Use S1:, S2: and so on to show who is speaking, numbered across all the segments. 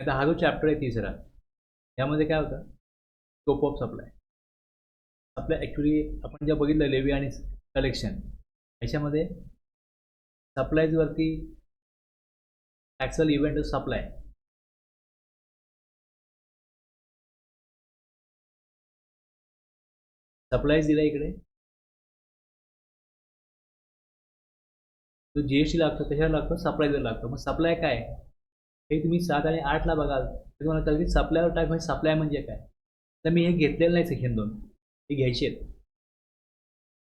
S1: आता हा जो चॅप्टर आहे तिसरा, यामध्ये काय होतं, स्कोप ऑफ सप्लाय. आपल्या ॲक्च्युली आपण जे बघितलं लेवी आणि कलेक्शन, याच्यामध्ये सप्लायजवरती ॲक्च्युअल इव्हेंट सप्लाय. सप्लायज दिला इकडे, तो जीएसटी लागतो, कशाला लागतो, सप्लायजर लागतो. मग सप्लाय काय हे तुम्ही 7 आणि 8ला बघाल तर तुम्हाला कळेल की सप्लायर टाईप म्हणजे सप्लाय म्हणजे काय. तर मी हे घेतलेलं नाही सेक्शन 2, हे घ्यायचे आहेत.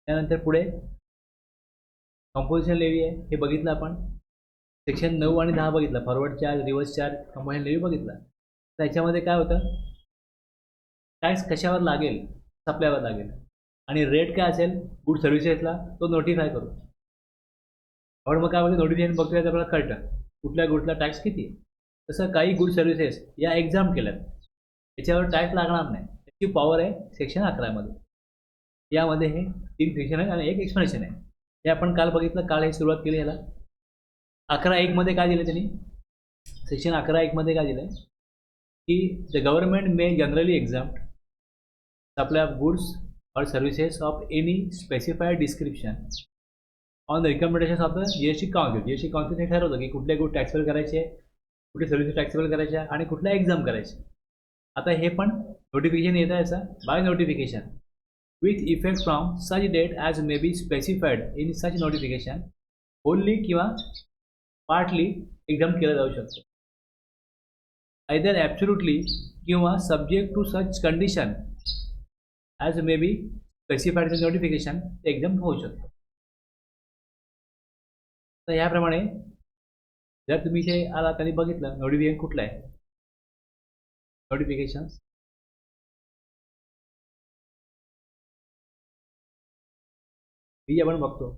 S1: त्यानंतर पुढे कंपोजिशन लेवी आहे, हे बघितलं आपण. सेक्शन 9 आणि 10 बघितलं, forward charge, reverse charge, composition levy बघितलं. तर याच्यामध्ये काय होतं, टॅक्स कशावर लागेल, सप्लायवर लागेल, आणि रेट काय असेल गुड सर्व्हिसेसला तो नोटिफाय करू. आपण मग काय होतं, नोटिफिकेशन बघतोय तर आपल्याला कळतं कुठल्या गुड्सला टॅक्स किती आहे. तसं काही गुड सर्व्हिसेस या एक्झाम केल्यात, याच्यावर टॅक्स लागणार नाही, त्याची पॉवर आहे सेक्शन 11 यामध्ये हे 3 सेक्शन आहेत आणि एक एक्सप्लेनेशन आहे. हे आपण काल बघितलं, काल हे सुरुवात केली. याला 11.1 काय दिलं त्यांनी, सेक्शन 11.1 काय दिलं की the government may generally exempt supply of goods or services of any specified description on the recommendation of the GST council. GST council हे ठरवतं की कुठले गुड टॅक्सेबल करायचे, कुठले सर्व्हिसेस टॅक्सेबल करायच्या आणि कुठल्या एक्झाम करायचे. आता हे पण नोटिफिकेशन येतं याचा, by notification with effect from such date as may be specified in such notification, wholly किंवा पार्टली एक्झाम केलं जाऊ शकतं. आयदर ॲब्सोल्युटली किंवा subject to such condition as may be specified in notification ते एक्झाम होऊ शकतं. तर ह्याप्रमाणे जर तुम्ही इथे आला तरी बघितलं नोटिफिकेशन कुठलं आहे, नोटिफिकेशन ही आपण बघतो.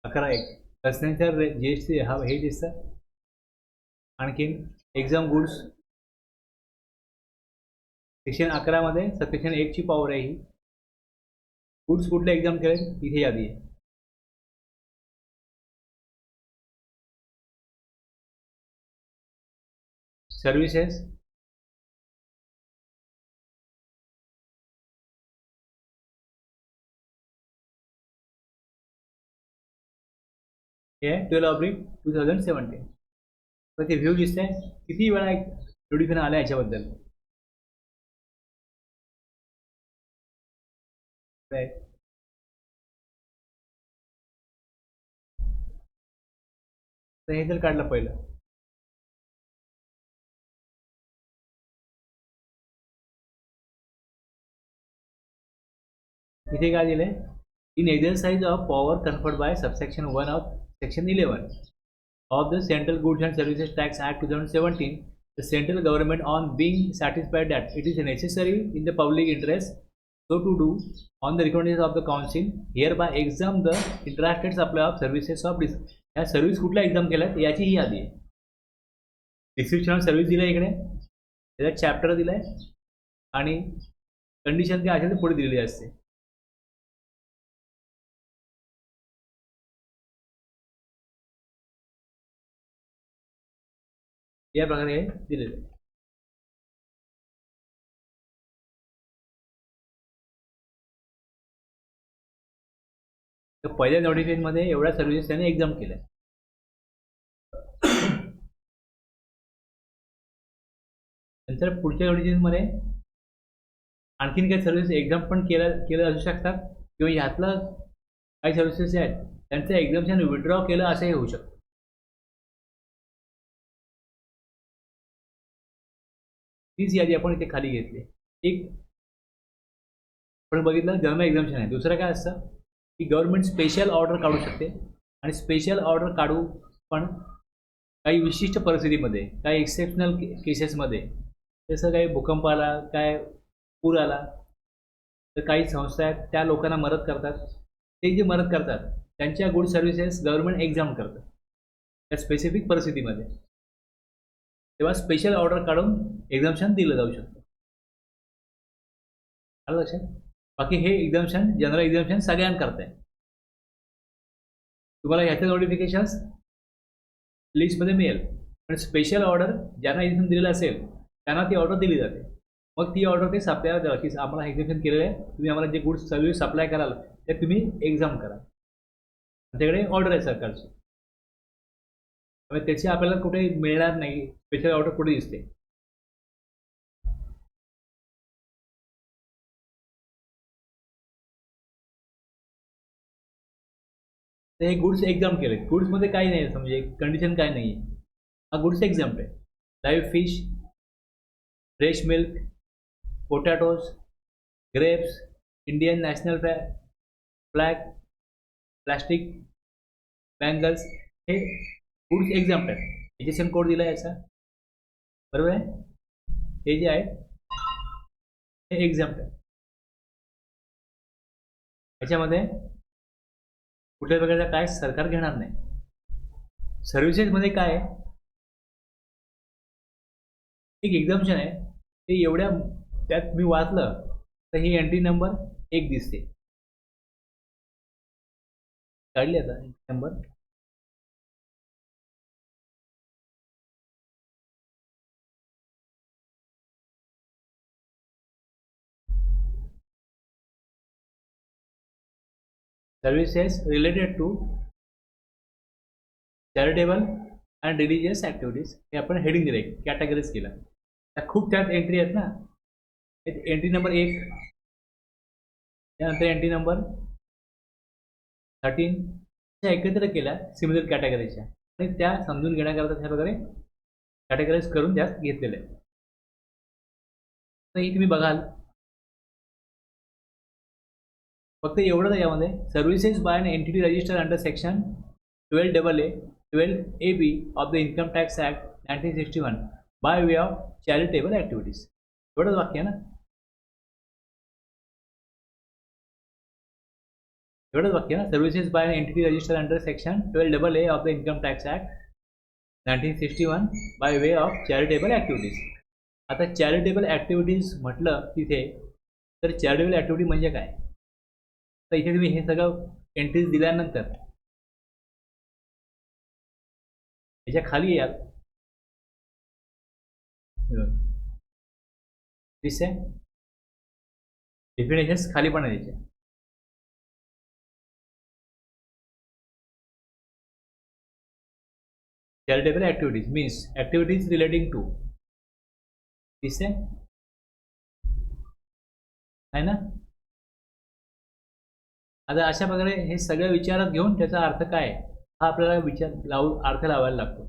S1: अकरा एक कस्टमर जीएसटी हा हे दिसतं. आणखीन एक्झाम गुड्स सेक्शन 11 सेक्शन 1ची पॉवर आहे ही. गुड्स कुठल्या एक्झाम करेल इथे यादी आहे. सर्व्हिसेस हे 12/2017. तर ते व्ह्यू दिसतंय किती वेळा नोटिफिकेशन आलं याच्याबद्दल. तर हे जर काढलं पहिलं, इथे काय दिलंय, in exercise of power conferred bye subsection 1 of section 11 of the Central Goods and Services Tax Act 2017, the central government, on being satisfied that it is necessary in the public interest so to do, on the recommendations of the council, hereby exempt the interested supply of services of या service कुठल्या exam केल्यात याची ही यादी आहे. Description service दिला इकडे, त्याच्यात chapter दिलाय आणि कंडिशन काय असेल ते पुढे दिलेली असते. या प्रकारे हे दिलेलं आहे. तर पहिल्या नोटिफिकेशनमध्ये एवढ्या सर्व्हिसेस त्याने एक्झाम केल्या. नंतर पुढच्या नोटिफिकेशनमध्ये आणखीन काही सर्व्हिस एक्झाम पण केलं असू शकतात, किंवा ह्यातलं काही सर्व्हिसेस जे आहेत त्यांचं एक्झाम्शन विड्रॉ केलं असंही होऊ शकतं. तीच यादी आपण इथे खाली घेतली. एक आपण बघितलं जनरल एक्झाम्शन आहे. दुसरं काय असतं की गव्हर्नमेंट स्पेशल ऑर्डर काढू शकते, आणि स्पेशल ऑर्डर काढू पण काही विशिष्ट परिस्थितीमध्ये, काही एक्सेप्शनल केसेसमध्ये, जसं काही भूकंप आला, काय पूर आला, तर काही संस्था आहेत त्या लोकांना मदत करतात. ते जे मदत करतात त्यांच्या गुड सर्व्हिसेस गव्हर्नमेंट एक्झाम करतं त्या स्पेसिफिक परिस्थितीमध्ये, तेव्हा स्पेशल ऑर्डर काढून एक्झाम्शन दिलं जाऊ शकतं. आलं लक्षात. बाकी हे एक्झाम्शन जनरल एक्झाम्शन सगळ्यांना करताय. तुम्हाला ह्याचे नोटिफिकेशन्स लिस्टमध्ये मिळेल. पण स्पेशल ऑर्डर ज्यांना एक्झाम्शन दिलेलं असेल त्यांना ती ऑर्डर दिली जाते. मग ती ऑर्डर ते सप्लायर द्यावं की आम्हाला एक्झाम्शन केलेलं आहे, तुम्ही आम्हाला जे गुड्स सर्व्हिस सप्लाय कराल ते तुम्ही एक्झाम करा. त्याच्याकडे ऑर्डर आहे सरकारची. त्यामुळे त्याची आपल्याला कुठे मिळणार नाही, स्पेशल ऑर्डर कुठे दिसते. तर हे गुड्स एक्झाम केले. गुड्समध्ये काही नाही म्हणजे कंडिशन काय नाही आहे. हा गुड्स एक्झाम आहे. Live fish, fresh milk, potatoes, grapes, Indian national flag, plastic, bangles, हे गुड्स एक्झाम्प्ट आहे. एजेशन कोड दिला याचा, बरोबर आहे. हे जे आहे हे एक्झाम्प्ट आहे. याच्यामध्ये कुठल्या प्रकारचा काय सरकार घेणार नाही. सर्व्हिसेसमध्ये काय आहे, एक एक्झाम्पशन आहे ते एवढ्या त्यात मी वाचलं तर ही एंट्री नंबर 1 दिसते. काढली आता entry number. Services related to charitable and religious activities हे आपण हेडिंग दिले, कॅटेगरीज केलं. त्या खूप त्यात एंट्री आहेत ना. एंट्री नंबर 1, त्यानंतर एंट्री नंबर 13 त्या एकत्र केल्या सिमिलर कॅटेगरीच्या आणि त्या समजून घेण्याकरता त्या प्रकारे कॅटेगराईज करून त्यात घेतलेले आहे. तर ही तुम्ही बघाल फक्त एवढंच आहे यामध्ये. Services by an entity registered under section 12AA 12AB of the income tax act 1961 by way of charitable activities. एवढंच वाक्य आहे ना. एवढंच वाक्य ना. Services by entity registered under section 12AA of the income tax act 1961 by way of charitable activities. आता charitable activities म्हटलं तिथे तर चॅरिटेबल ॲक्टिव्हिटी म्हणजे काय. तर इथे तुम्ही हे सगळं एंट्रीज दिल्यानंतर याच्या खाली याल दिसते डेफिनेशन्स खाली पण आहे त्याचे. Charitable activities means activities relating to दिसते आहे ना. आता अशा प्रकारे हे सगळं विचारात घेऊन त्याचा अर्थ काय हा आपल्याला अर्थ लावायला लागतो.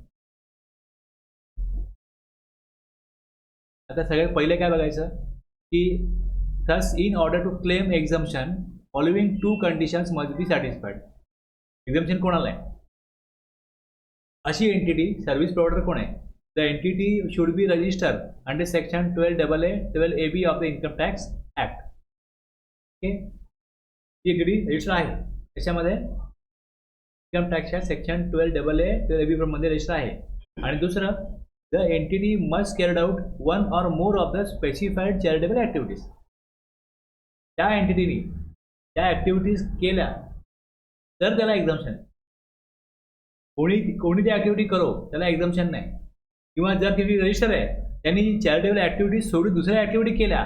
S1: आता सगळ्यात पहिले काय बघायचं की thus in order to claim exemption following 2 conditions must be satisfied. Exemption कोणाला आहे. अशी एंटिटी सर्व्हिस प्रोव्हायडर कोण आहे. The entity should be register under section 12AA 12AB of the income tax act. Okay, ती एंटिटी रजिस्टर आहे. त्याच्यामध्ये income टॅक्सच्या section 12AA 12AB मध्ये रजिस्टर आहे. आणि दुसरं the entity must carried out 1 or more of the specified charitable activities. त्या एंटिटीनी त्या ॲक्टिव्हिटीज केल्या तर त्याला एक्झम्पशन. कोणी ती ॲक्टिव्हिटी करो त्याला एक्झम्पशन नाही. किंवा जर ती रजिस्टर आहे त्यांनी चॅरिटेबल ॲक्टिव्हिटीज सोडून दुसऱ्या ॲक्टिव्हिटी केल्या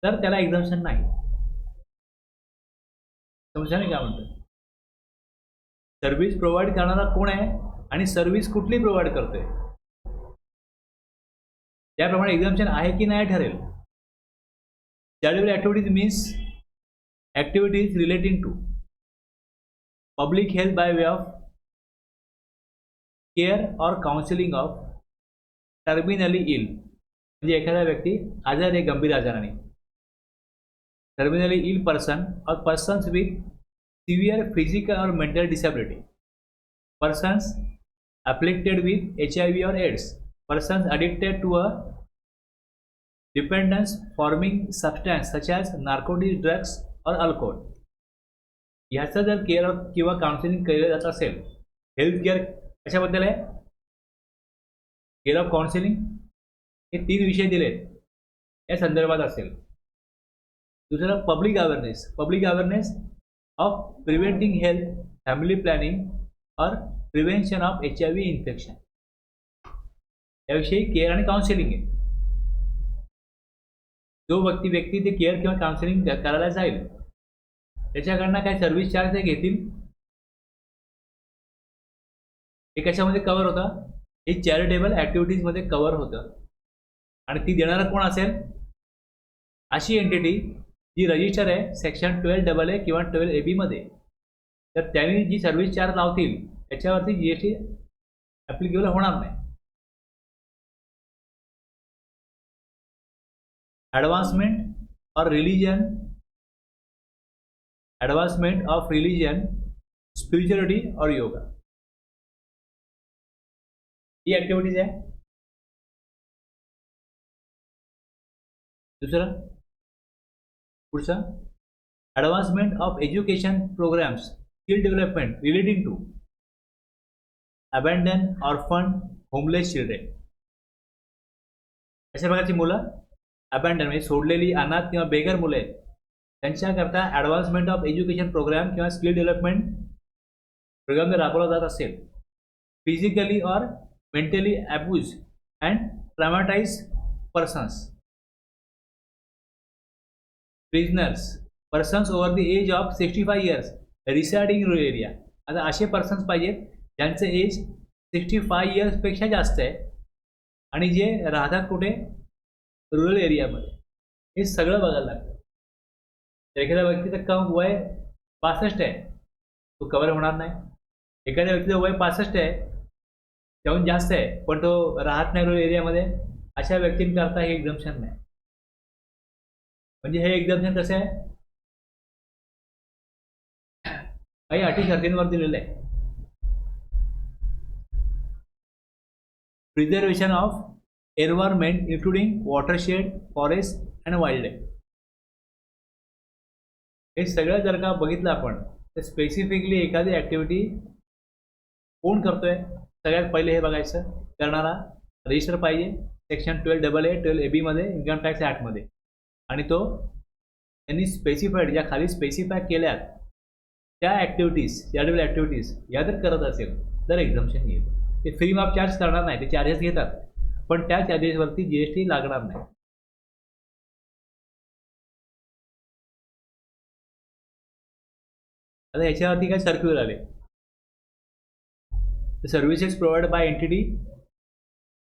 S1: तर त्याला एक्झम्पशन नाही. समजा नाही काय म्हणतो. सर्व्हिस प्रोव्हाइड करणारा कोण आहे आणि सर्व्हिस कुठली प्रोव्हाइड करतोय त्याप्रमाणे एक्झम्पशन आहे की नाही ठरेल. Charitable activities means activities relating to public health by way of care और काउन्सिलिंग ऑफ टर्मिनली इल. म्हणजे एखादा व्यक्ती आजार आहे गंभीर आजाराने. टर्मिनली इल पर्सन और पर्सन्स विथ सिवियर फिजिकल और mental disability. Persons afflicted with HIV or AIDS. Persons addicted to a dependence forming substance such as narcotics, drugs or alcohol. याचं जर केअर किंवा काउन्सिलिंग केलं जात असेल. हेल्थ केअर कशाबद्दल आहे. केअर ऑफ काउन्सिलिंग हे 3 विषय दिलेत या संदर्भात असेल. दुसरं public awareness of preventing health, family planning और प्रिव्हेन्शन ऑफ HIV इन्फेक्शन, याविषयी केअर आणि काउन्सिलिंग आहे. जो व्यक्ती ते केअर किंवा काउन्सिलिंग करायला जाईल त्याच्याकडनं काय सर्व्हिस चार्ज ते घेतील. हे कशामध्ये कव्हर होतं? हे चॅरिटेबल ॲक्टिव्हिटीजमध्ये कव्हर होतं. आणि ती देणारं कोण असेल? अशी एंटिटी जी रजिस्टर आहे सेक्शन 12AA किंवा 12AB मध्ये. तर त्यांनी जी सर्व्हिस चार्ज लावतील त्याच्यावरती GST ॲप्लिकेबल होणार नाही. Advancement of religion, spirituality or yoga, he activities आहे. दुसरं पुढचं advancement of education programs, skill development relating to abandon, orphan, homeless children. अशा प्रकारची मुलं अबॅन्डन म्हणजे सोडलेली अनाथ किंवा बेगर मुलं आहेत त्यांच्याकरता ॲडव्हान्समेंट ऑफ एज्युकेशन प्रोग्राम किंवा स्किल डेव्हलपमेंट प्रोग्राम जर राबवला जात असेल, physically or mentally abuse and traumatize persons, prisoners, persons over the age of 65 years residing in rural area. आता असे पर्सन्स पाहिजेत ज्यांचं एज 65 इयर्सपेक्षा जास्त आहे आणि जे राहतात कुठे? रुरल एरियामध्ये. हे सगळं बघायला लागतं. एखाद्या व्यक्तीचं कम वय 65 आहे, तो कव्हर होणार नाही. एखाद्या व्यक्तीचं वय 65 आहे, त्याहून जास्त आहे, पण तो राहत नाही रुरल एरियामध्ये, अशा व्यक्तींकरता हे एक्झम्पशन नाही. म्हणजे हे एक्झम्पशन कसं आहे? काही अटी शर्तींवर दिलेलं आहे. Preservation of environment including watershed, forest and wild life. हे सगळं जर का बघितलं आपण तर स्पेसिफिकली एखादी ॲक्टिव्हिटी कोण करतोय? सगळ्यात पहिले हे बघायचं, करणारा रजिस्टर पाहिजे सेक्शन 12AA 12AB मध्ये इन्कम टॅक्स ॲक्टमध्ये. आणि तो त्यांनी स्पेसिफाईड ज्या खाली स्पेसिफाय केल्यात त्या ॲक्टिव्हिटीज, चॅरिटेबल ॲक्टिव्हिटीज या जर करत असेल तर एक्झम्पशन येईल. ते फ्री ऑफ चार्ज करणार नाही, ते चार्जेस घेतात, पण त्या चार्जेसवरती GST लागणार नाही. आता याच्यावरती काय सर्क्युलर आले? The services provided by entity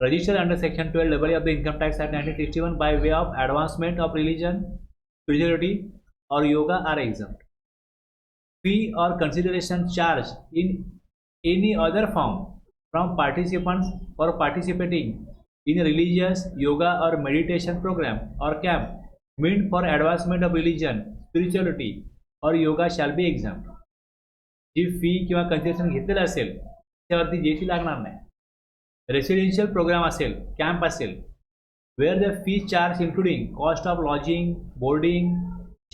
S1: registered under section 12AA of the Income Tax Act 1961 by way of advancement of religion, spirituality or yoga are exempt. Fee or consideration charged in any other form from participants for participating in a religious, yoga or meditation program or camp meant for advancement of religion, spirituality or yoga shall be exempt. जी fee किंवा concession घेतलेलं असेल त्यावरती GST लागणार नाही. Residential program असेल, camp असेल, where the fee charge including cost of lodging, boarding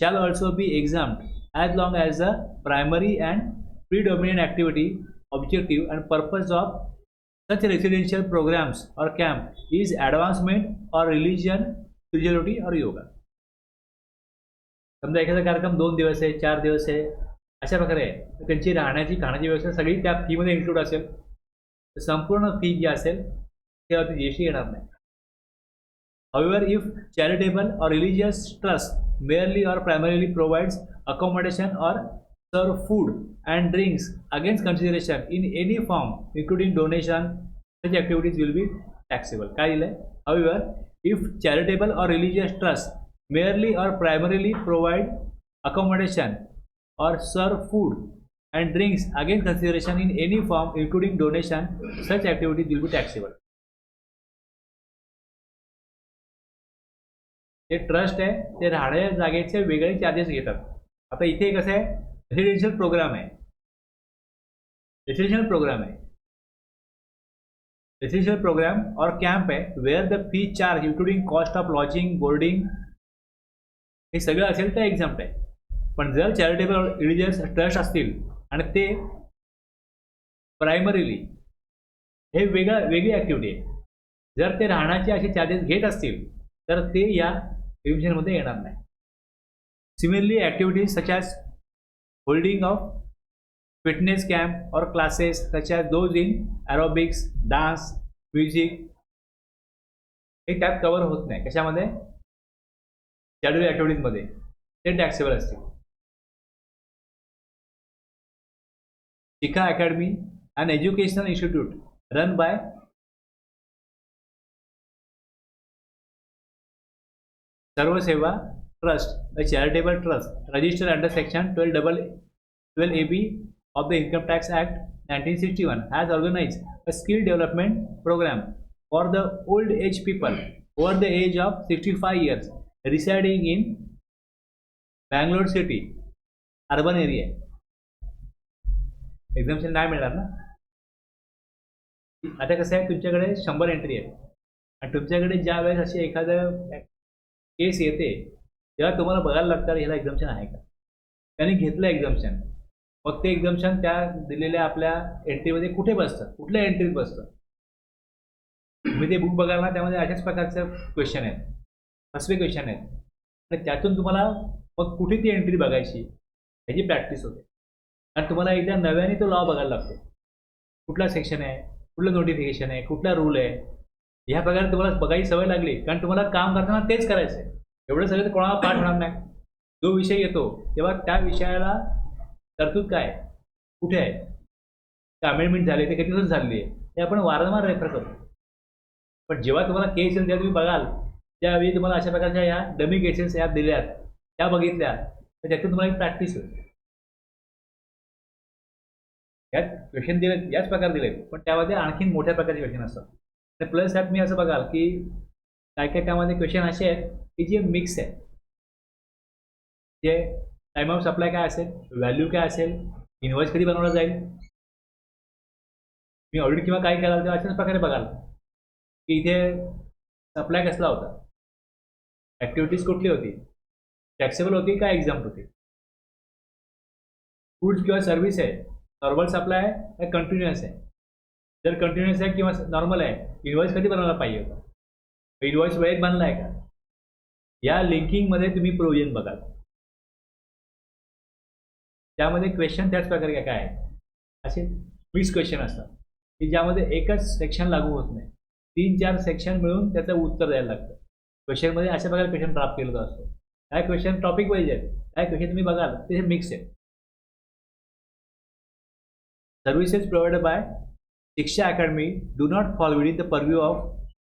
S1: shall also be exempt as long as the primary and predominant activity, objective and purpose of such residential programs or camp is advancement or religion, spirituality or yoga. समजा एखादा कार्यक्रम 2 दिवस आहे, 4 दिवस आहे, अशा प्रकारे आहे, त्यांची राहण्याची खाण्याची व्यवस्था सगळी त्या फीमध्ये इन्क्लूड असेल, तर संपूर्ण फी जी असेल त्यावरती GST येणार नाही. However, if charitable or religious trust merely or primarily provides accommodation or serve food and drinks against consideration in any form including donation, such activities will be taxable. काय दिलंय? However, if charitable or religious trust merely or primarily provide accommodation or serve food and drinks against consideration in any form including donation, such activities will be taxable. ते trust आहे, ते राहण्याच्या जागेचे वेगळे charges घेतात. आता इथे कसं आहे? रेसिडेन्शियल प्रोग्राम आहे, रेसिडेन्शियल प्रोग्राम और कॅम्प आहे, where the fee charge including cost of lodging, boarding हे सगळं असेल तर एक्झाम्प्ट आहे. पण जर चॅरिटेबल रिलिजियस ट्रस्ट असतील आणि ते प्रायमरीली हे वेगळी ॲक्टिव्हिटी आहे, जर ते राहण्याचे असे चार्जेस घेत असतील तर ते या रिव्हिजनमध्ये येणार नाही. Similarly, activities such as holding of fitness camp or classes such as those in aerobics, dance, music हे त्यात कव्हर होत नाही. कशामध्ये? शेड्यूल ॲक्टिव्हिटीजमध्ये ते टॅक्सेबल असतील. Shikha academy an educational institute run by Sarva Seva trust, a charitable trust registered under section 12AB of the Income Tax Act 1961 has organized a skill development program for the old age people over the age of 65 years residing in Bangalore city urban area. एक्झाम्शन नाही मिळणार ना. आता कसं आहे, तुमच्याकडे 100 entry आहे आणि तुमच्याकडे ज्या वेळेस अशी एखादं केस येते तेव्हा तुम्हाला बघायला लागतं ह्याला एक्झाम्शन आहे का. त्यांनी घेतलं एक्झाम्शन, मग ते एक्झाम्शन त्या दिलेल्या आपल्या एंट्रीमध्ये कुठे बसतं, कुठल्या एंट्रीत बसतं. तुम्ही ते बुक बघाल ना, त्यामध्ये अशाच प्रकारचे क्वेश्चन आहेत, फसवे क्वेश्चन आहेत आणि त्यातून तुम्हाला मग कुठे ती एंट्री बघायची ह्याची प्रॅक्टिस होते. आणि तुम्हाला एकदा नव्याने तो लॉ बघायला लागतो, कुठला सेक्शन आहे, कुठलं नोटिफिकेशन आहे, कुठला रूल आहे. ह्या प्रकारे तुम्हाला बघायची सवय लागली, कारण तुम्हाला काम करताना तेच करायचं आहे. एवढं सगळं तर कोणाला पाठ होणार नाही. जो विषय येतो तेव्हा त्या विषयाला तरतूद काय, कुठे आहे, अमेंडमेंट झाली ते किती दिवस झाली आहे, हे आपण वारंवार रेफर करतो. पण जेव्हा तुम्हाला केस येईल तेव्हा तुम्ही बघाल, त्यावेळी तुम्हाला अशा प्रकारच्या ह्या डमी केसेस या दिल्यात, त्या बघितल्या, तर त्यातून तुम्हाला एक प्रॅक्टिस होईल. यात क्वेश्चन दिले याच प्रकारे दिले, पण त्यामध्ये आणखीन मोठ्या प्रकारचे क्वेश्चन असतात. आणि प्लस त्यात मी असं बघाल की काय काय त्यामध्ये क्वेश्चन असे आहेत की जे मिक्स आहेत. जे टाइम ऑफ सप्लाय काय असेल, व्हॅल्यू काय असेल, इनव्हॉइस कधी बनवला जाईल, मी ऑडिट किंवा काय कराल तेव्हा अशाच प्रकारे बघाल की इथे सप्लाय कसला होता, ॲक्टिव्हिटीज कुठली होती, टॅक्सेबल होती का एक्झाम्प्ट होती, गुड्स किंवा सर्व्हिस आहे, नॉर्मल सप्लाय आहे कंटिन्युअस आहे. जर कंटिन्युअस आहे किंवा नॉर्मल आहे, इनव्हॉइस कधी बनवायला पाहिजे होता, इनव्हॉइस वेळेत बनला आहे का. या लिंकिंगमध्ये तुम्ही प्रोव्हिजन बघाल, त्यामध्ये क्वेश्चन त्याच प्रकारे काय आहे, असे 20 क्वेश्चन असतात की ज्यामध्ये एकच सेक्शन लागू होत नाही, 3-4 सेक्शन मिळून त्याचं उत्तर द्यायला लागतं. क्वेश्चनमध्ये अशा प्रकारे क्वेश्चन प्राप्त केलेला असतो. काय क्वेश्चन टॉपिक वाईज आहेत, काय क्वेश्चन तुम्ही बघाल ते मिक्स आहे. Services provided by Shiksha Academy do not fall within the purview of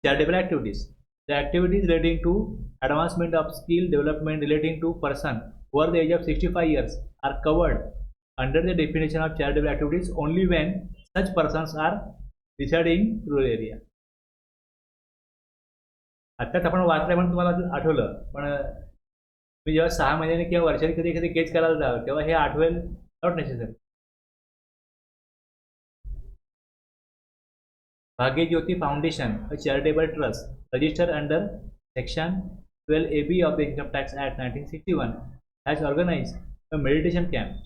S1: charitable activities. The activities relating to advancement of skill development relating to person over the age of 65 years are covered under the definition of charitable activities only when such persons are residing in rural area. आत्ताच आपण वाचलं म्हणून तुम्हाला आठवलं, पण तुम्ही जेव्हा 6 महिन्याने किंवा वर्षाने कधी एखादी केस करायला जाल तेव्हा हे आठवेल not necessary. Bhagya Jyoti Foundation, a charitable trust registered under Section 12AB of the Income Tax Act 1961, has organized a meditation camp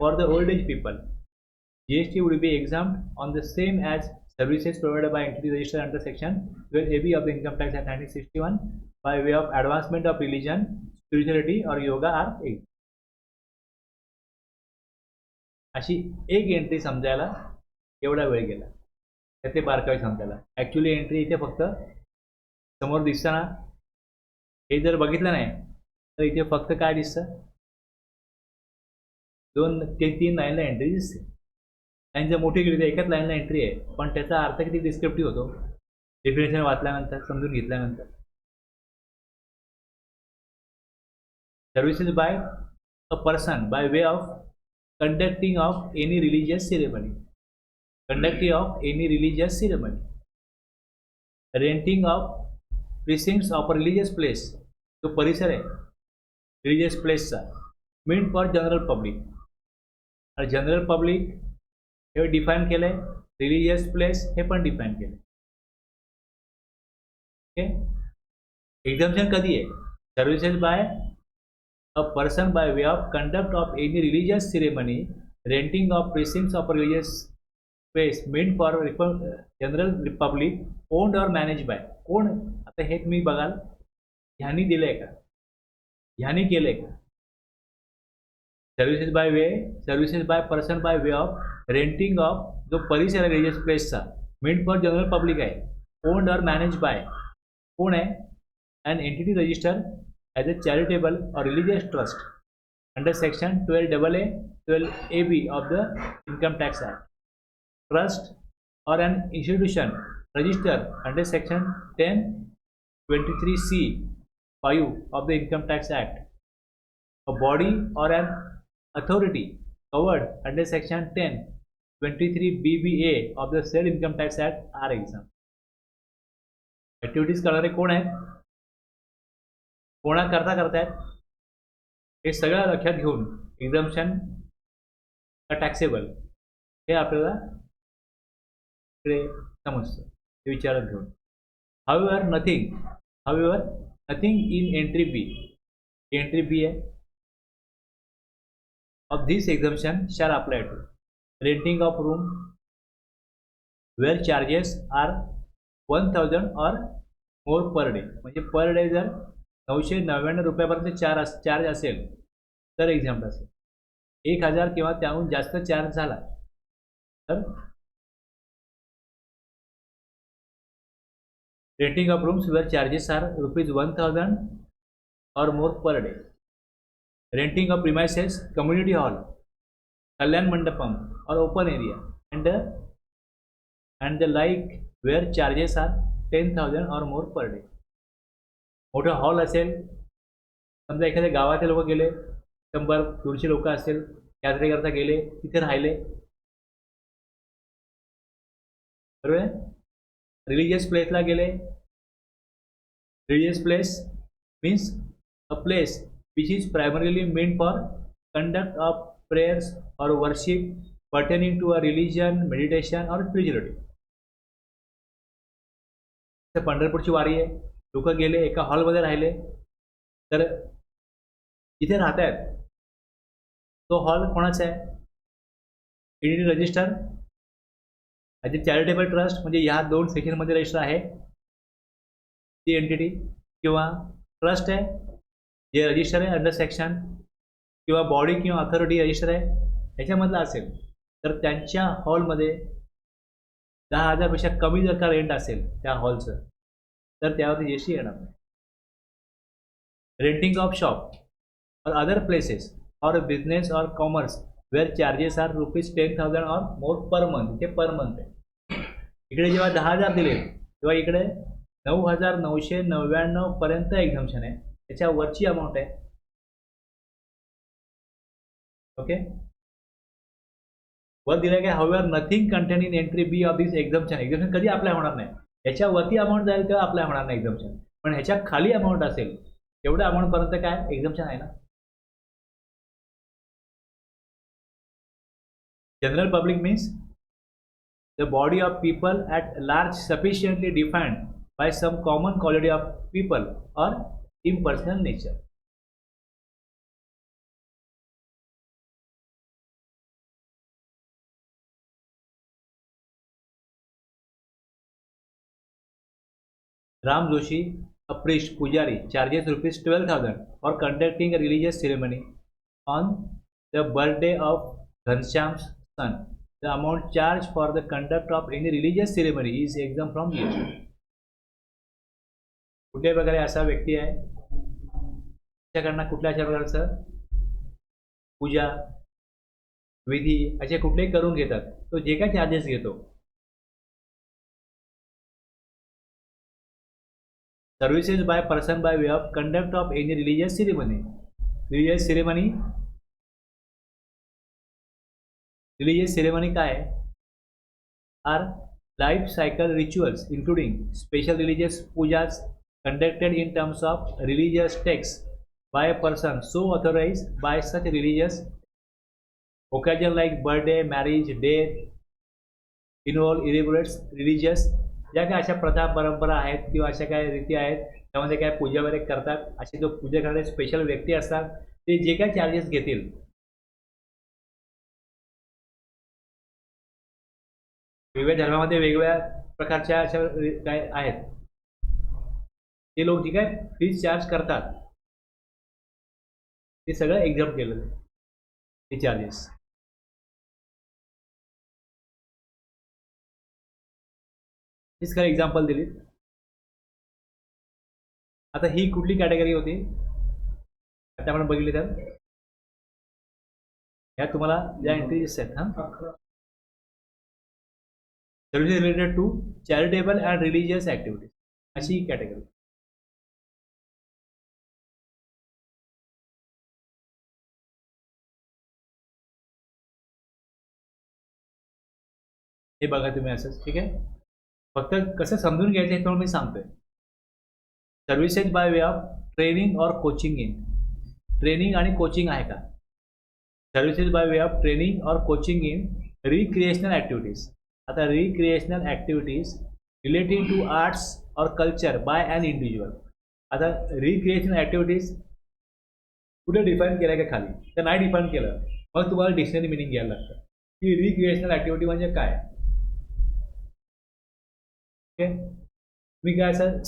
S1: for the old age people. GST would be exempt on the same as services provided by entity registered under Section 12AB of the Income Tax Act 1961 by way of advancement of religion, spirituality or yoga are exempt. अशी एक entry समजायला एवढा वेळ गेला, ते बारकावे समजायला. Actually entry इथे फक्त समोर दिसताना हे जर बघितलं नाही तर इथे फक्त काय दिसतं, 2 ते 3 लाईनला एंट्री दिसते. आणि जर मोठी केली तर एकच लाईनला एंट्री आहे, पण त्याचा अर्थ किती डिस्क्रिप्टिव्ह होतो डेफिनेशन वाचल्यानंतर, समजून घेतल्यानंतर. Services by a person by way of conducting of any religious ceremony, renting of precincts of a religious place, तो परिसर आहे रिलिजियस प्लेसचा, meant for जनरल पब्लिक. आणि जनरल पब्लिक हे डिफाईन केलंय, रिलिजियस प्लेस हे पण डिफाईन केलंय. ओके, एक्झाम्पशन कधी आहे, services by a person by way of conduct of any religious ceremony, renting of precincts of a religious space meant for general public, owned or managed by. कोण, आता हे तुम्ही बघाल ह्यानी दिलंय का, ह्यानी केलंय का, services by person by way of renting of जो परिसर आहे रिलिजियस प्लेसचा मेंट फॉर जनरल पब्लिक आहे ओन्ड और मॅनेज बाय कोण आहे an entity register as a charitable or religious trust under section 12A 12AB of the Income Tax Act. Trust or an institution registered under section 1023C 5 of the Income Tax Act. A body or an authority covered under section 1023BBA of the said Income Tax Act are exempt. Activities करणारे कोण आहेत कोणा करतायत हे सगळं लक्षात घेऊन एक्झम्पशन taxable हे आपल्याला समजतं हे विचारात घेऊन however nothing in entry B आहे of this exemption shall apply to renting of room where charges are 1000 or more per day म्हणजे पर डे जर 999 रुपयापर्यंत चार्ज असेल तर एक्झाम्ट असेल 1000 किंवा त्याहून जास्त चार्ज झाला तर renting of rooms where charges are ₹1000 or more per day renting of premises community hall Kalyana Mandapam or open area and the like where charges are 10,000 or more per day. मोठा हॉल असेल समजा एखाद्या गावातील लोक गेले 100-200 लोक असतील यात्रेकरता गेले तिथे राहिले बरोबर रिलिजियस प्लेसला गेले religious place means a place which is primarily meant for conduct of prayers or worship pertaining to a religion meditation or spirituality पंढरपूरची वारी आहे लोक गेले एका हॉलमध्ये राहिले तर इथे राहत आहेत तो हॉल कोणाचा आहे entity register as a charitable trust म्हणजे ह्या 2 सेक्शनमध्ये रजिस्टर आहे ती एंटिटी किंवा ट्रस्ट आहे जे रजिस्टर आहे अंडर सेक्शन किंवा बॉडी किंवा अथॉरिटी रजिस्टर आहे ह्याच्यामधला असेल तर त्यांच्या हॉलमध्ये 10,000 पेक्षा कमी जर का रेंट असेल त्या हॉलचं तर त्यावरती जीएसटी येणार नाही रेंटिंग ऑफ शॉप और अदर प्लेसेस और बिझनेस और कॉमर्स वेअर चार्जेस आर ₹10,000 और मोर पर मंथ ते पर मंथ आहे इकडे जेव्हा 10,000 दिले तेव्हा इकडे 9,999 पर्यंत एक्झम्पशन आहे त्याच्या वरची अमाऊंट आहे ओके वर दिलं काय however nothing contained in entry B of this exemption कधी अप्लाय होणार नाही याच्यावरती अमाऊंट जाईल तेव्हा अप्लाय होणार नाही एक्झम्पशन पण ह्याच्या खाली अमाऊंट असेल तेवढ्या अमाऊंटपर्यंत काय एक्झम्पशन आहे ना general public means the body of people at large sufficiently defined by some common quality of people or impersonal nature Ram Joshi, a priest, Pujari, charges ₹12,000 for conducting a religious ceremony on the birthday of Ghanshyam's son. The amount charged for the conduct of any religious ceremony is exempt from GST. कुठल्याही प्रकारे असा व्यक्ती आहे त्याच्याकडनं कुठल्याही प्रकारचं पूजा विधी असे कुठलेही करून घेतात तो जे काय चार्जेस घेतो services by person by way of conduct of any religious ceremony religious ceremony काय आहे are life cycle rituals including special religious pujas conducted in terms of religious text by a person so authorise by such religious occasion like birthday marriage death involve irregulars religious ज्या काय अशा प्रथा परंपरा आहेत किंवा अशा काय रीती आहेत त्यामध्ये काय पूजा वगैरे करतात असे जो पूजा करणारे स्पेशल व्यक्ती असतात ते जे काय चार्जेस घेतील वेगवेगळ्या धर्मामध्ये वेगवेगळ्या प्रकारच्या अशा काय आहेत ते लोक जे काय फीज चार्ज करतात ते सगळं एक्झाम केलेलं आहे हे चार्जेस. हीच काही एक्झाम्पल दिलीत. आता ही कुठली कॅटेगरी होती आता आपण बघितली तर ह्या तुम्हाला ज्या एंट्रीज आहेत services related to charitable and religious activities अशी कॅटेगरी. हे बघा तुम्ही असंच. ठीक आहे, फक्त कसं समजून घ्यायचं हे तुम्हाला मी सांगतोय. Services by way of training और कोचिंग इन. ट्रेनिंग आणि कोचिंग आहे का? Services by way of training और कोचिंग इन रिक्रिएशनल ॲक्टिव्हिटीज. आता recreational activities relating to arts और कल्चर बाय अन इंडिव्हिज्युअल. आता रिक्रिएशनल ॲक्टिव्हिटीज कुठे डिफाईन केलं का खाली? तर नाही डिफाईन केलं मग तुम्हाला डिक्शनरी मिनिंग घ्यायला लागतं की रिक्रिएशनल ॲक्टिव्हिटी म्हणजे काय. ओके, तुम्ही काय असं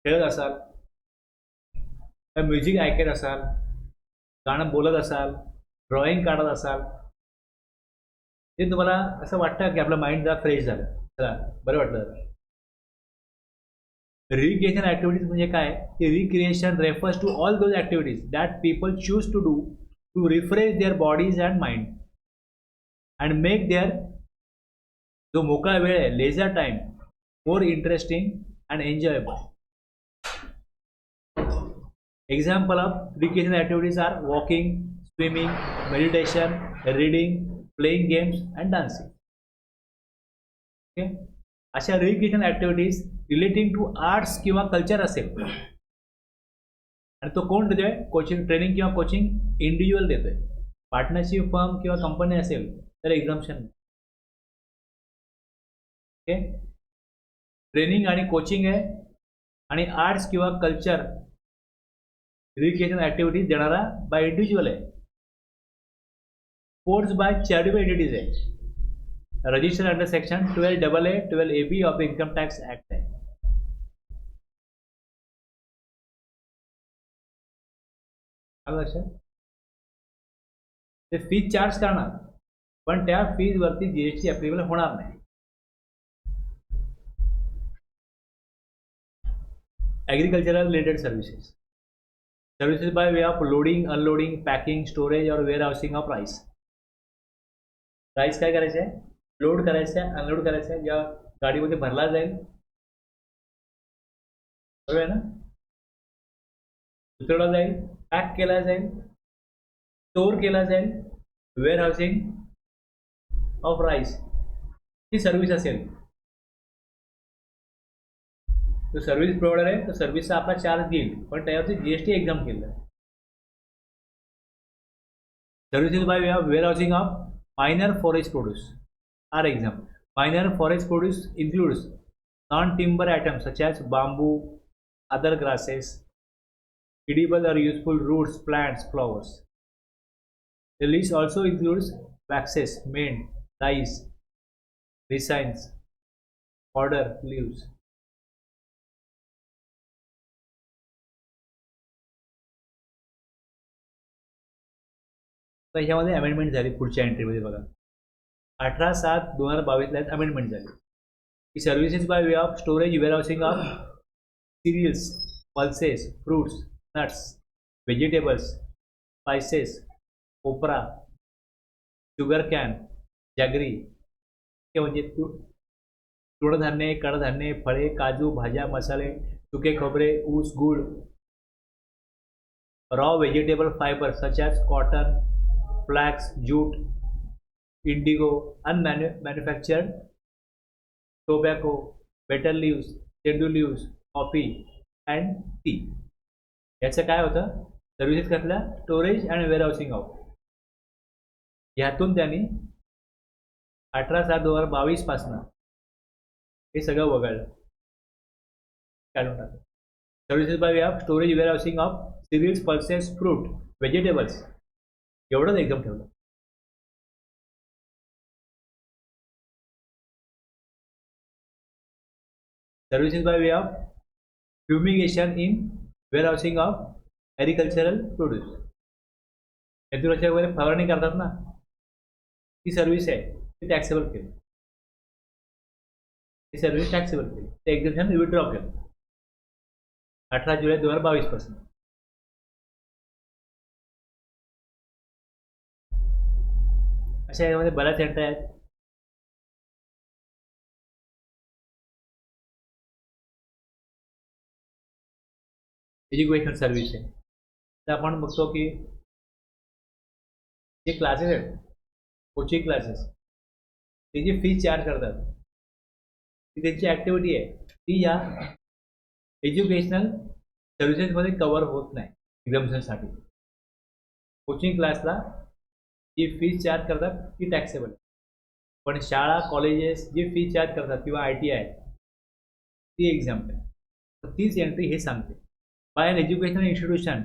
S1: खेळत असाल, म्युझिक ऐकत असाल, गाणं बोलत असाल, ड्रॉइंग काढत असाल, ते तुम्हाला असं वाटतं की आपलं माइंड जरा फ्रेश झालं, चला बरं वाटलं. रिक्रिएशन ॲक्टिव्हिटीज म्हणजे काय की recreation refers to all those activities that people choose to do to refresh their bodies and mind and make their जो मोकळा वेळ आहे leisure time more interesting and enjoyable. Example of recreational activities are walking, swimming, meditation, reading, playing games and dancing. Okay, अशा recreational activities relating to arts किंवा culture असेल आणि तो कोण देतोय? कोचिंग, ट्रेनिंग किंवा कोचिंग इंडिव्हिज्युअल देतोय. पार्टनरशिप फर्म किंवा कंपनी असेल तर एक्झाम्पशन. ओके, ट्रेनिंग आणि कोचिंग आहे आणि आर्ट्स किंवा कल्चर रिक्रिएशनल ॲक्टिव्हिटीज देणारा बाय इंडिव्हिज्युअल आहे. स्पोर्ट्स बाय चॅरिटेबल एंटिटीज आहे. Register under section 12AA 12AB of income tax act आहे. ते फीज चार्ज करणार पण त्या फीज वरती जीएसटी ऍप्लिकेबल होणार नाही. Agricultural related services. Services by way of loading, unloading, packing, storage or warehousing of rice. Rice काय करायचं आहे? लोड करायचं आहे, अनलोड करायचं आहे, या गाडीमध्ये भरला जाईल, बरोबर आहे ना, उतरवला जाईल, पॅक केला जाईल, स्टोअर केला जाईल, वेअर हाऊसिंग ऑफ राईस ही सर्व्हिस असेल. तो सर्व्हिस प्रोव्हायडर आहे, तो सर्व्हिसचा आपला चार्ज घेईल पण त्यावरती जीएसटी एक्झाम केलं. Services by way of wear housing of minor forest produce are example. Minor forest produce includes non-timber items such as bamboo, other grasses, edible or useful roots, plants, flowers. The list also includes waxes, mane, dyes, resins, powder, leaves. तर ह्यामध्ये amendment झाली पुढच्या एंट्रीमध्ये बघा 18/7/2022 amendment झाली की services by way of storage, warehousing of cereals, pulses, fruits, nuts, vegetables, spices, copra, sugar cane, jaggery हे म्हणजे तृणधान्ये, कडधान्ये, फळे, काजू, भाज्या, मसाले, सुके खोबरे, ऊस, गूळ, raw vegetable fibers such as cotton, flax, jute, indigo, unmanufactured tobacco, betel leaves, tendu leaves, coffee and tea. याचं काय होतं? सर्व्हिसेस कसल्या? Storage and warehousing of. ह्यातून त्यांनी 18/7/2022 पासून हे सगळं वगळलं, काढून टाकलं. Services by way of storage, warehousing of cereals, pulses, fruit, vegetables एवढंच एकदम ठेवलं. Services by way of fumigation in warehousing of agricultural produce. जंतुनाशक वगैरे फवारणी करतात ना, ती सर्व्हिस आहे ती टॅक्सेबल केली, ती सर्व्हिस टॅक्सेबल केली, ते एक्झम्पशन विड्रॉ केलं 18 जुलै 2022 पासून. अशा यामध्ये बऱ्याच एंट्री आहेत. एज्युकेशनल सर्व्हिस आहे, तर आपण बघतो की जे क्लासेस आहेत, कोचिंग क्लासेस, ते जी फीज चार्ज करतात, ती त्यांची ॲक्टिव्हिटी आहे, ती या एज्युकेशनल सर्व्हिसेसमध्ये कवर होत नाही एक्झामिनेशनसाठी. कोचिंग क्लासला जी फीज चार्ज करतात ती टॅक्सेबल आहे, पण शाळा कॉलेजेस जी फीज चार्ज करतात किंवा ITI ती एक्झाम्प्ट आहे. तर तीच एंट्री हे सांगते, by an educational institution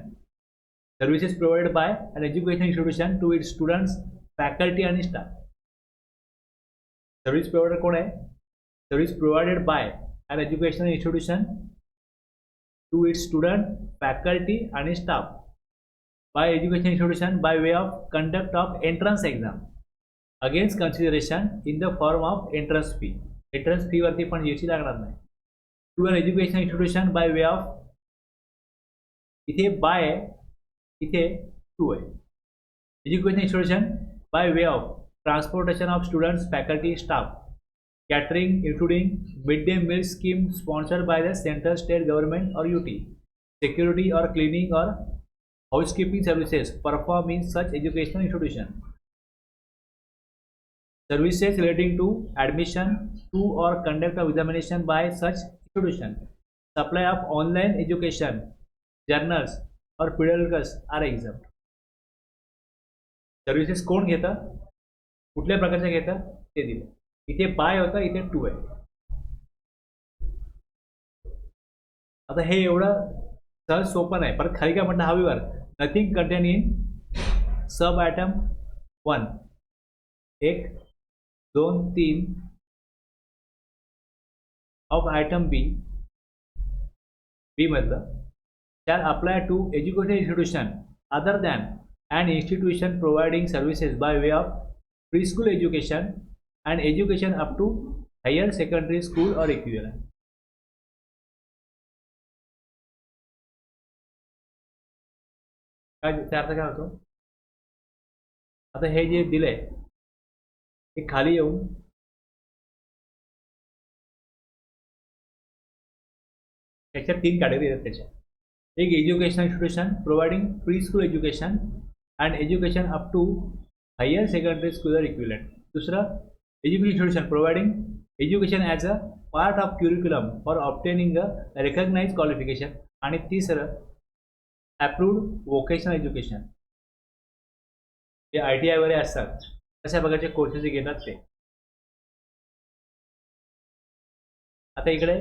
S1: services provided by an educational institution to its students, faculty आणि स्टाफ. सर्व्हिस प्रोव्हायडर कोण आहे? Service provided by an educational institution to its student, faculty आणि staff by education institution by way of conduct of entrance exam against consideration in the form of entrance fee. Entrance फीवरती पण GST लागणार नाही. To an education institution by way of, इथे by आहे, इथे to आहे. Education institution by way of transportation of students, faculty, staff, catering including midday meal scheme sponsored by the central, state government or UT, security or cleaning or housekeeping services performed in such educational institution, services relating to admission to or conduct of examination by such institution, supply of online education journals or periodicals are exempt. Services कोण घेतं, कुठल्या प्रकारच्या घेतं ते दिलं. इथे bye होता, इथे टू आहे. आता हे एवढं सहज सोपं नाही. परत खाली काय म्हणतं, however nothing contained in sub item 1, 1, 2, 3 of item B मधलं shall apply to educational institution other than an institution providing services by way of preschool education and education up to higher secondary school or equivalent. काय अर्थ काय होतो? आता हे जे दिलंय हे खाली येऊन त्याच्या 3 कॅटेगरी आहेत. त्याच्या एक educational institution providing pre school education and education up to higher secondary school or equivalent. दुसरं education institution providing education as a part of curriculum for obtaining a recognise qualification. आणि तिसरं अप्रूव्ड वोकेशनल एज्युकेशन, जे ITI वगैरे असतात अशा प्रकारचे courses घेतात ते. आता इकडे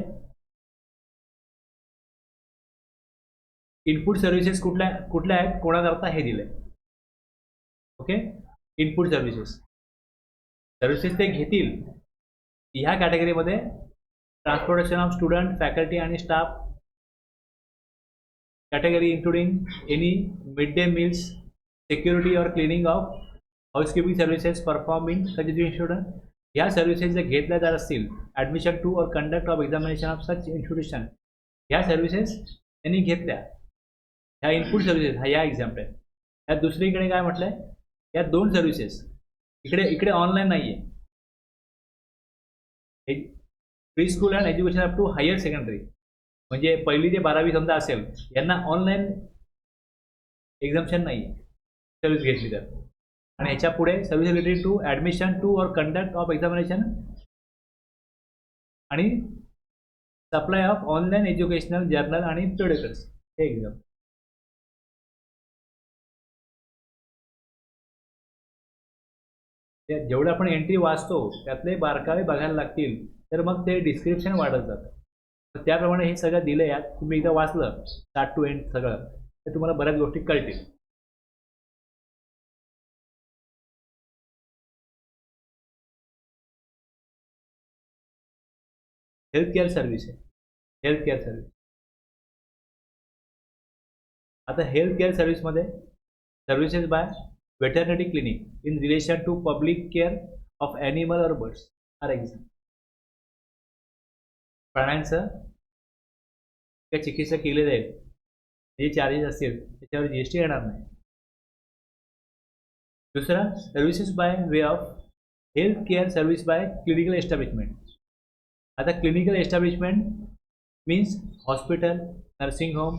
S1: इनपुट सर्व्हिसेस कुठल्या आहेत, कोणाकरता हे दिलंय. ओके, इनपुट सर्व्हिसेस ते घेतील ह्या कॅटेगरीमध्ये ट्रान्सपोर्टेशन ऑफ स्टुडंट, फॅकल्टी आणि staff, category including any mid day meals, security or cleaning of housekeeping services perform in such institution. ह्या सर्व्हिसेस जर घेतल्या जात असतील, ॲडमिशन टू और conduct of examination of such institution, ह्या सर्व्हिसेस त्यांनी घेतल्या, ह्या इनपुट सर्व्हिसेस ह्या एक्झाम्पल आहेत. ह्या दुसरीकडे काय म्हटलंय, या 2 सर्व्हिसेस इकडे ऑनलाईन नाही आहे. Pre school and education up to higher secondary म्हणजे 1ली ते 12वी समजा असेल, यांना ऑनलाईन एक्झाम्पशन नाही आहे सर्व्हिस घेतली तर. आणि ह्याच्या पुढे service related to admission to और कंडक्ट ऑफ एक्झामिनेशन आणि supply of online educational journal आणि प्रोडक्ट्स हे एक्झाम. जेवढं आपण एंट्री वाचतो त्यातले बारकावे बघायला लागतील, तर मग ते डिस्क्रिप्शन वाढत जातं. तर त्याप्रमाणे हे सगळं दिलं यात. तुम्ही एकदा वाचलं स्टार्ट टू एंड सगळं, तर तुम्हाला बऱ्याच गोष्टी कळतील. हेल्थकेअर सर्व्हिस आहे, हेल्थकेअर सर्व्हिस. आता हेल्थकेअर सर्व्हिसमध्ये services by veterinary clinic in relation to public care of animal or birds for example. प्राण्यांचं काही चिकित्सा केली जाईल, जे चार्जेस असतील त्याच्यावर GST येणार नाही. दुसरा, services by way of health care service by clinical establishment. आता clinical establishment means hospital, nursing home,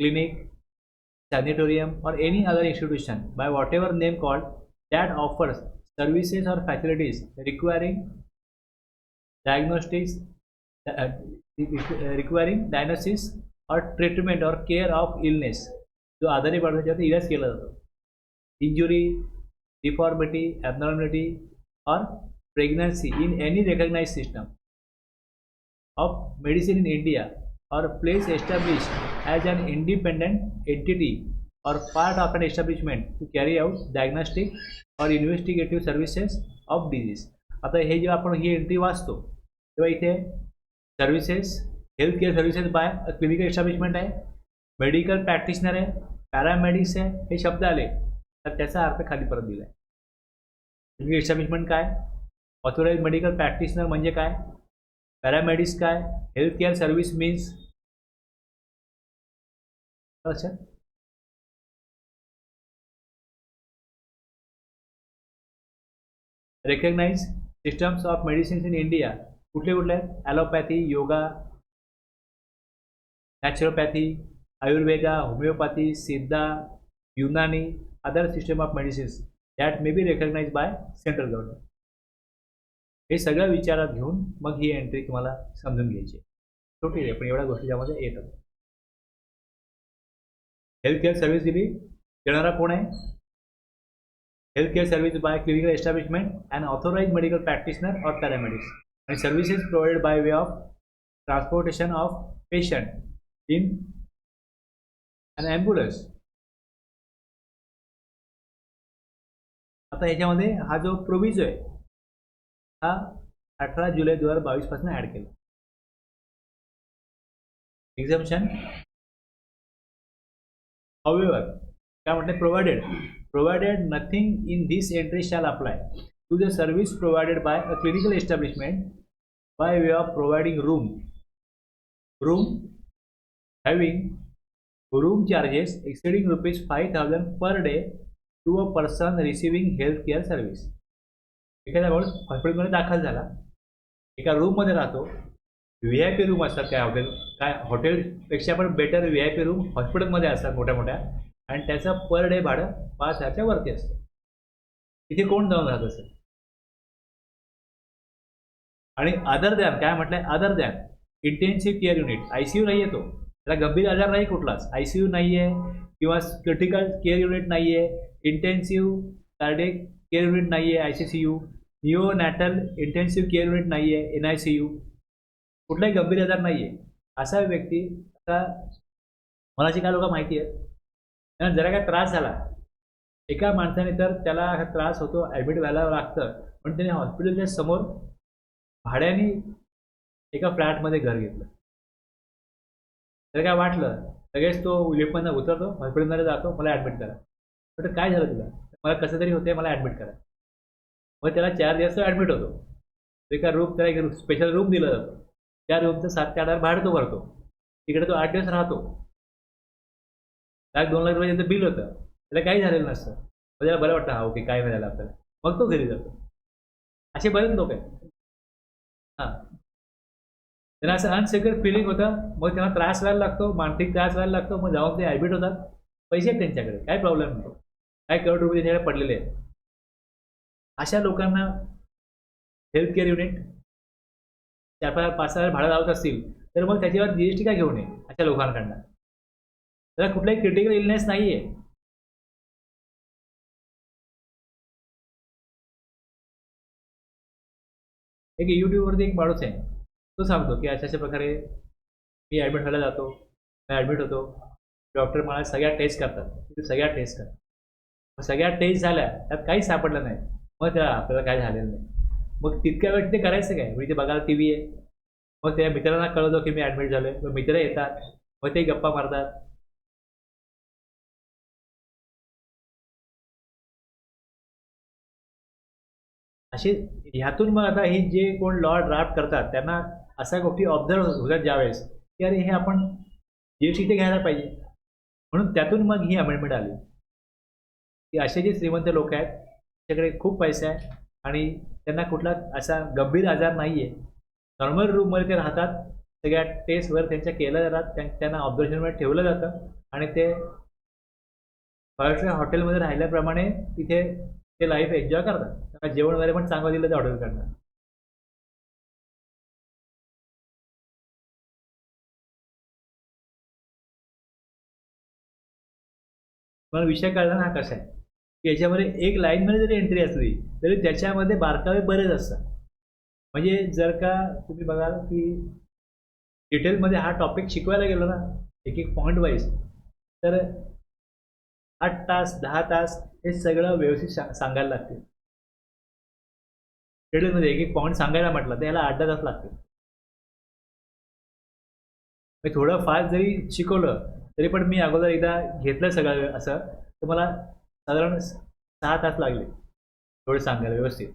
S1: clinic, sanatorium or any other institution by whatever name called that offers services or facilities requiring diagnostics, requiring diagnosis or treatment or care of illness. जो आजारी पडण्याच्या इलाज केला जातो. Injury, deformity, abnormality or pregnancy in any recognized system of medicine in India or place established as an independent entity or part of an establishment to carry out diagnostic or investigative services of disease. आता हे जेव्हा आपण ही entry वाचतो तेव्हा इथे services, health care services by clinical establishment आहे, medical practitioner आहे, paramedics आहे, हे शब्द आले तर त्याचा अर्थ खाली परत दिला आहे. क्लिनिकल एस्टॅब्लिशमेंट काय, ऑथोराइज मेडिकल प्रॅक्टिशनर म्हणजे काय, पॅरामेडिक्स काय, health care service means recognize systems of medicines in India. कुठले कुठले आहेत? Allopathy, yoga, naturopathy, Ayurveda, homeopathy, Siddha, Unani, other system of medicines that may be recognize by central government. हे सगळं विचारात घेऊन मग ही एंट्री तुम्हाला समजून घ्यायची. छोटी आहे पण एवढ्या गोष्टी त्यामध्ये येतात. हेल्थ केअर सर्व्हिस दिली, देणारा कोण आहे? Health care service by clinical establishment and authorize medical practitioner or paramedics आणि services provided by way of transportation of patient in an ambulance. आता ह्याच्यामध्ये हा जो प्रोव्हिजो आहे हा 18 जुलै 2022 पासून ॲड केला. एक्झम्पशन however काय म्हटलं, provided nothing in this entry shall apply to the service provided by a clinical establishment by way of providing room having room charges exceeding ₹5,000 per day to a person receiving health care service. एखाद्या माणूस हॉस्पिटलमध्ये दाखल झाला, एका रूममध्ये राहतो, VIP room असतात काय हॉटेलपेक्षा पण बेटर VIP रूम हॉस्पिटलमध्ये असतात मोठ्या मोठ्या, आणि त्याचं पर डे भाडं 5,000च्या वरती असतं. इथे कोण जाऊन राहत असेल? आणि अदर दॅन काय म्हटलंय, other than intensive care unit, ICU नाही आहे, तो त्याला गंभीर आजार नाही कुठलाच, ICU नाही आहे किंवा क्रिटिकल केअर युनिट नाही आहे, इंटेन्सिव्ह कार्डियक केअर युनिट नाही आहे ICCU, निओनॅटल इंटेन्सिव्ह केअर युनिट नाही आहे NICU, कुठलाही गंभीर आजार नाही आहे. असा व्यक्ती, आता मला जे काय लोक माहिती आहे त्यांना जरा काय त्रास झाला, एका माणसाने तर त्याला हा त्रास होतो, ॲडमिट व्हायला लागतं, पण त्याने हॉस्पिटलच्या समोर भाड्याने एका फ्लॅटमध्ये घर घेतलं. त्याला काय वाटलं, लगेच तो लिफ्टमधनं उतरतो, हॉस्पिटलमध्ये जातो, मला ॲडमिट करा. पण काय झालं तुला? मला कसं तरी होते, मला ॲडमिट करा. मग त्याला 4 दिवस ॲडमिट होतो. एका रूम, त्याला एक स्पेशल रूम दिला जातो, त्या रूमचं 7 ते 8 हजार भाडं तो भरतो. तिकडे तो 8 दिवस राहतो. 1,00,000-2 लाख रुपये बिल होतं, त्याला काही झालेलं नसतं. मग त्याला बरं वाटतं, हा ओके काय मिळालं आपल्याला, मग तो घरी जातो. असे बरेच लोक आहेत. हां, त्यांना असं अनसिक्युअर फिलिंग होतं, मग त्यांना त्रास व्हायला लागतो, मानसिक त्रास व्हायला लागतो, मग जाऊन ते ॲडमिट होतात. पैसे आहेत त्यांच्याकडे, काय प्रॉब्लेम नाही, काय करोड रुपये त्यांच्याकडे पडलेले आहेत. अशा लोकांना हेल्थ केअर युनिट 4-5 हजार भाडं लावत असतील तर मग त्याच्यावर GST काय घेऊ नये अशा लोकांकडनं. त्याला कुठलाही क्रिटिकल इलनेस नाही आहे. एक यूट्यूबवरती एक माणूस आहे, तो सांगतो की अशा प्रकारे मी ॲडमिट व्हायला जातो, मी ॲडमिट होतो, डॉक्टर मला सगळ्या टेस्ट करतात, सगळ्या टेस्ट करतात, मग सगळ्या टेस्ट झाल्या, त्यात काहीच सापडलं नाही, मग त्या आपल्याला काय झालेलं नाही. मग तितक्या वेळ ते करायचं काय, म्हणजे ते बघायला TV आहे, मग त्या मित्रांना कळवतो की मी ॲडमिट झालो आहे, मग मित्र येतात, मग ते गप्पा मारतात, असे ह्यातून मग आता हे जे कोण लॉ ड्राफ्ट करतात त्यांना अशा गोष्टी ऑब्झर्व होतात ज्यावेळेस की अरे हे आपण जीएसटी ते घ्यायला पाहिजे. म्हणून त्यातून मग ही अमेंडमेंट आली की असे जे श्रीमंत लोक आहेत त्याच्याकडे खूप पैसा आहे आणि त्यांना कुठला असा गंभीर आजार नाही आहे, नॉर्मल रूममध्ये ते राहतात, सगळ्या टेस्ट वगैरे त्यांच्या केल्या जातात, त्यांना ऑब्झर्वेशनमध्ये ठेवलं जातं आणि ते 5 स्टार हॉटेलमध्ये राहिल्याप्रमाणे तिथे ते लाईफ एन्जॉय करतात. त्यांना जेवण वगैरे पण चांगलं दिलं तर ऑर्डर करणार. मला विषय कळला ना हा कसा आहे की याच्यामध्ये एक लाईनमध्ये जरी एंट्री असली तरी त्याच्यामध्ये बारकावे बरेच असतात. म्हणजे जर का तुम्ही बघाल की डिटेलमध्ये हा टॉपिक शिकवायला गेलो ना एक एक पॉईंट वाईज तर 8 तास 10 तास हे सगळं व्यवस्थित सांगायला लागते. डिटेलमध्ये एक एक पॉईंट सांगायला म्हटलं तर याला 8-10 तास लागते. मी थोडं फास्ट जरी शिकवलं तरी पण मी अगोदर एकदा घेतलं सगळं असं तर मला साधारण 6 तास लागले थोडं सांगायला व्यवस्थित.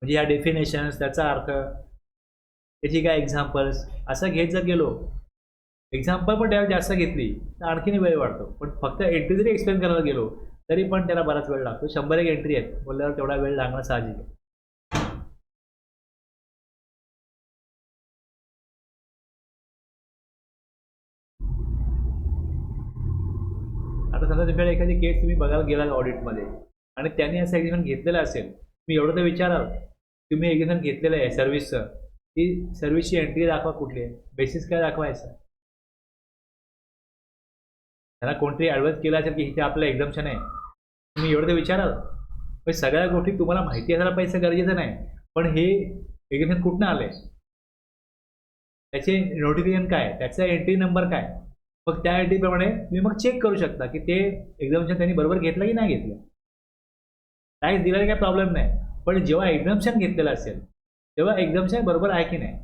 S1: म्हणजे या डेफिनेशन्स त्याचा अर्थ त्याची काय एक्झाम्पल्स असं घेत जर गेलो, एक्झाम्पल पण त्यावेळी जास्त घेतली तर आणखीन वेळ वाढतो. पण फक्त एंट्री जरी एक्सप्लेन करायला गेलो तरी पण त्याला बराच वेळ लागतो. 100 एंट्री आहेत बोलल्यावर तेवढा वेळ लागणं साहजिक आहे. आता समजा तुमच्याकडे एखादी केस तुम्ही बघायला गेला ऑडिटमध्ये आणि त्यांनी असं एक्झामिन घेतलेलं असेल, मी एवढं तर विचाराल तुम्ही एक्झामिन घेतलेलं आहे सर्व्हिसचं, ती सर्व्हिसची एंट्री दाखवा कुठली आहे, बेसिस काय दाखवायचं. त्यांना कोणतरी ॲडव्हान्स केला असेल की इथे आपलं एक्झाम्शन आहे, तुम्ही एवढं तर विचाराल. पण सगळ्या गोष्टी तुम्हाला माहिती असायला पाहिजे गरजेचं नाही. पण हे एक्झामिशन कुठनं आलंय, त्याचे नोटिफिकेशन काय, त्याचा एंट्री नंबर काय, मग त्या एंट्रीप्रमाणे तुम्ही मग चेक करू शकता की ते एक्झामिशन त्यांनी बरोबर घेतलं की नाही घेतलं. टॅक्स दिल्याने काही प्रॉब्लेम नाही, पण जेव्हा एक्झाम्शन घेतलेलं असेल तेव्हा एक्झाम्शन बरोबर आहे की नाही.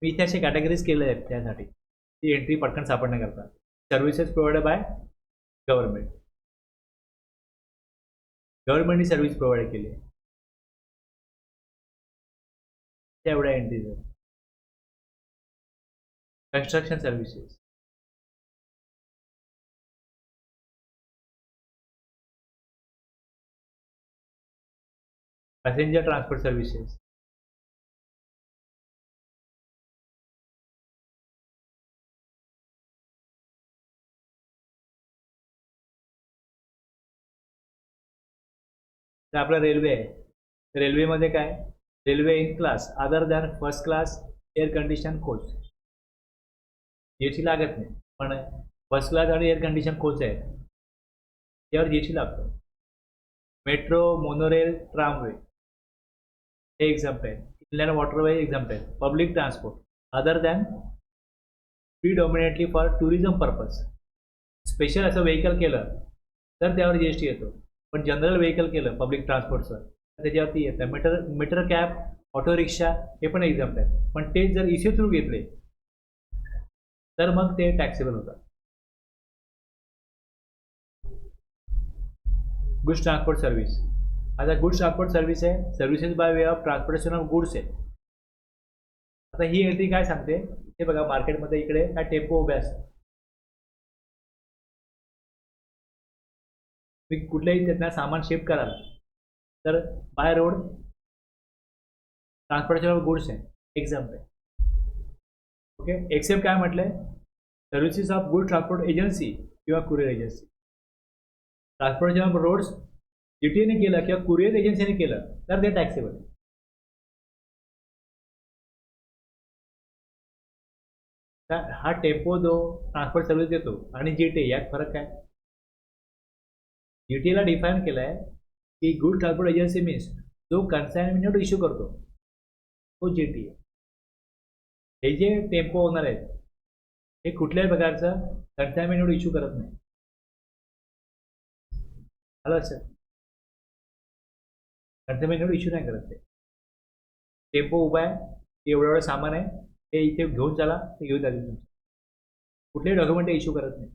S1: मी इथे असे कॅटेगरीज केले आहेत त्यासाठी ती एंट्री पटकन सापडण्याकरता. सर्व्हिसेस प्रोव्हाइड बाय गव्हर्नमेंट, गव्हर्नमेंटनी सर्व्हिस प्रोव्हाइड केली आहे त्या एवढ्या एंट्रीज आहेत. Construction services, passenger transport services, तर आपलं रेल्वे आहे. रेल्वेमध्ये काय, railway in class other than first class air condition coach, GST लागत नाही. पण फर्स्ट क्लास आणि एअर कंडिशन कोच आहे त्यावर जीएसटी लागतो. मेट्रो, मोनोरेल, ट्रामवे हे एक्झाम्पल आहे. इनलँड वॉटरवे एक्झाम्पल आहे. Public transport other than predominantly for tourism purpose, special असं व्हेकल केलं तर त्यावर जीएसटी येतो. पण जनरल व्हेकल केलं पब्लिक ट्रान्सपोर्टचं तर त्याच्यावरती येतं. Meter meter cab, auto rickshaw हे पण एक्झाम्पल आहे. पण ते जर इश्यू थ्रू घेतले तर मग ते टॅक्सेबल होतात. गुड्स ट्रान्सपोर्ट सर्व्हिस, आता गुड्स ट्रान्सपोर्ट सर्व्हिस आहे, services by way of transportation of goods आहे. आता ही एंट्री काय सांगते, हे बघा मार्केटमध्ये इकडे काय टेम्पो उभे असतात, तुम्ही कुठल्याही त्यांना सामान शिफ्ट कराल तर by road transportation of goods आहे एक्झाम्पल. ओके, एक्सेप्ट काय म्हटलंय, services of good transport agency किंवा courier agency. Transportation of roads जीटीएने केलं किंवा कुरिअर एजन्सीने केलं तर ते टॅक्सेबल. हा टेम्पो जो ट्रान्सपोर्ट सर्व्हिस देतो आणि जीटी यात फरक काय. जीटीला डिफाईन केलं आहे की गुड ट्रान्सपोर्ट एजन्सी मीन्स जो कन्साइनमेंट इश्यू करतो तो जीटी आहे. हे जे टेम्पो ओनर आहेत हे कुठल्याही प्रकारचं कन्साइनमेंट इश्यू करत नाही. आलं सर, कन्साइनमेंट इश्यू नाही करत ते. टेम्पो उभा आहे, एवढं एवढं सामान आहे, हे इथे घेऊन चला, ते घेऊन जातील तुमचं. कुठलेही डॉक्युमेंट इश्यू करत नाही.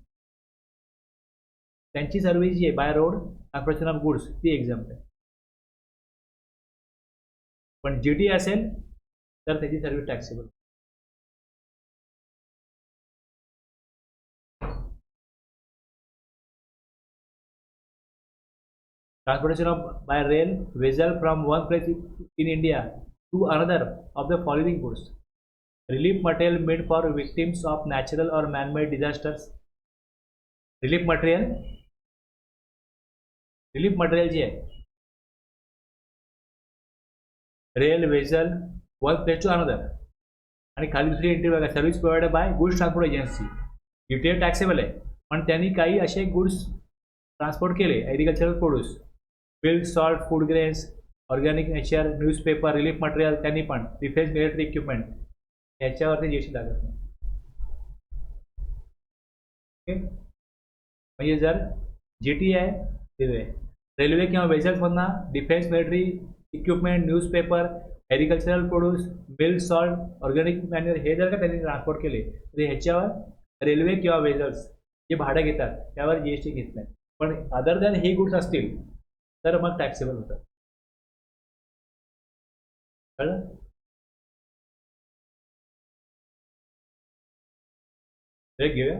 S1: त्यांची सर्व्हिस जी आहे bye road transportation of goods ती एक्झाम्प्ट आहे. पण GT असेल तर त्याची service taxable. Transportation of by rail vessel from one place in India to another of the following goods: relief material made for victims of natural or man-made disasters. relief material जी आहे, rail vessel one place to another, आणि खाली दुसरी entry बघा, service provided by goods transport agency. GT taxable आहे, पण त्यांनी काही असे गुड्स ट्रान्सपोर्ट केले, agricultural produce, milk, salt, food grains, organic nature, newspaper, relief material, त्यांनी पण डिफेन्स मिलिटरी इक्विपमेंट, याच्यावरती GST लागत नाही. ओके, म्हणजे जर GT आहे, रेल्वे किंवा वेसल्समधनं defence military equipment, newspaper, agricultural produce, milk, salt, organic manure हे जर का त्यांनी ट्रान्सपोर्ट केले तर ह्याच्यावर रेल्वे किंवा वेसल्स जे भाडं घेतात त्यावर GST घेत नाही. पण अदर दॅन हे गुड्स असतील तर मग टॅक्सेबल होतं. कळलं? ब्रेक घेऊया.